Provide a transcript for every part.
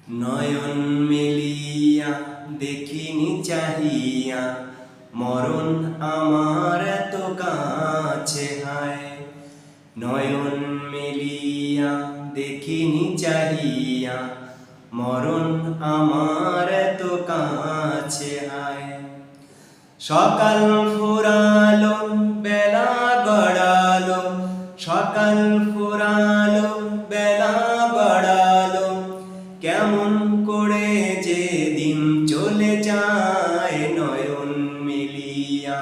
নয়ন মেলিয়া দেখিনি চাহিয়া, মরণ আমার এত কাছে হায়। নয়ন মেলিয়া দেখিনি চাহিয়া, মরণ আমার এত কাছে হায়। সকাল ফুরালো বেলা গড়ালো, সকাল ফুরালো বেলা গড়ালো, কেমন করে যে দিন চলে যায়। নয়ন মেলিয়া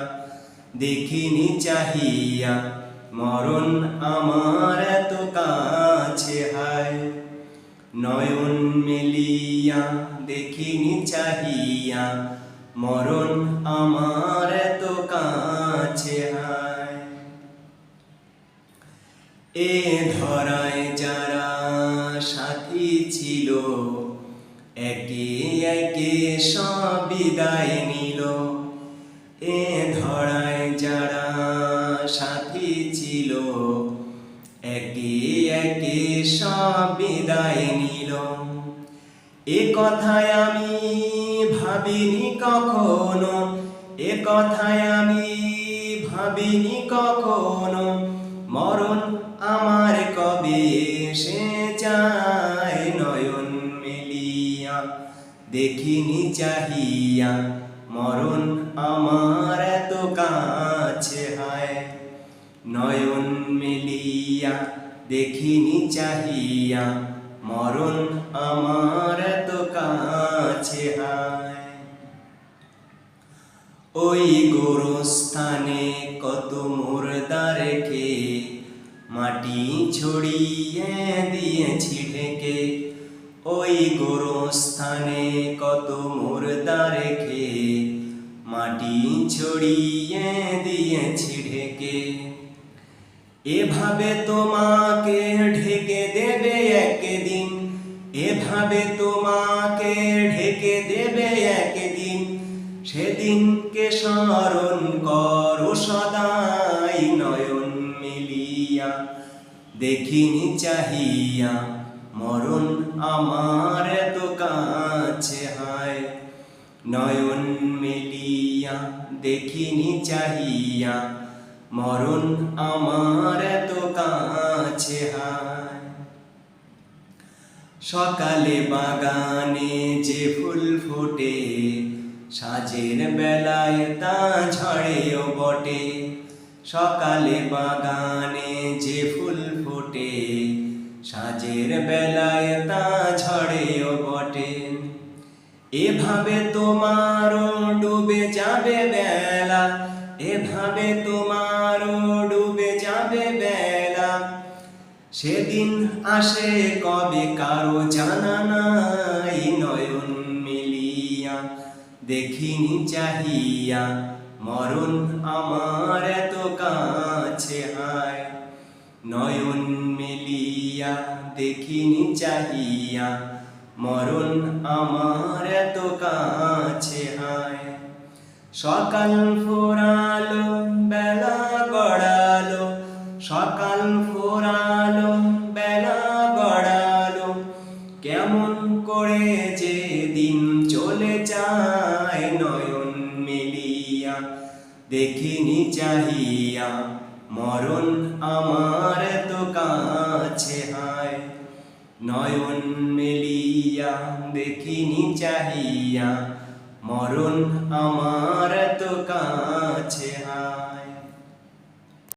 দেখিনি চাহিয়া, মরণ আমার এত কাছে হায়। নয়ন মেলিয়া দেখিনি চাহিয়া, মরণ আমার এত কাছে হায়। এ ধরায় যারা সাথী ছিল, একে একে সব বিদায় নিল। এ ধরায় যারা সাথী ছিল, একে একে সব বিদায় নিল। এ কথায় আমি ভাবিনি কখনো, এ কথায় আমি ভাবিনি কখনো, মরণ আমার কবে এসে যায়। নয়ন মেলিয়া দেখিনি চাহিয়া, মরণ আমার এত কাছে হায়। নয়ন মেলিয়া দেখিনি চাহিয়া, মরণ আমার এত কাছে হায়। ওই গোরস্থানে কত মুর্দা রেখে, মাটি ছড়িয়ে দিয়েছি ঢেকে। ওই গোরস্থানে কত মুর্দা রেখে, মাটি ছড়িয়ে দিয়েছি ঢেকে। এভাবে তোমাকে ঢেকে দেবে একদিন, এভাবে তোমাকে ঢেকে দেবে একদিন, সেদিনকে স্মরণ করো সদাই। নয়ন মেলিয়া দেখিনি চাহিয়া, মরণ আমার এত কাছে হায়। নয়ন মেলিয়া দেখিনি চাহিয়া, মরণ আমার এত কাছে হায়। সকালে বাগানে যে ফুল ফোটে, সাঁঝের বেলায় তা ঝরেও বটে। সকালে বাগানে যে ফুল ফোটে, সাঁঝের বেলায় তা ঝরেও বটে। এভাবে তোমারও ডুবে যাবে বেলা, এভাবে তোমারও ডুবে যাবে বেলা। সেদিন আসে কবে কারো জানা নাই। নয়ন মেলিয়া দেখিনি চাহিয়া, মরণ আমার এত কাছে হায়। নয়ন মেলিয়া দেখিনি চাহিয়া, মরণ আমার এত কাছে হায়। সকাল ফুরালো বেলা গড়ালো, সকাল ফুরালো বেলা গড়ালো, কেমন করে যে দিন চলে যায়। নয়ন মেলিয়া দেখিনি চাহিয়া, মরণ আমার এত কাছে হায়। নয়ন মেলিয়া দেখিনি চাহিয়া, মরণ আমার এত কাছে।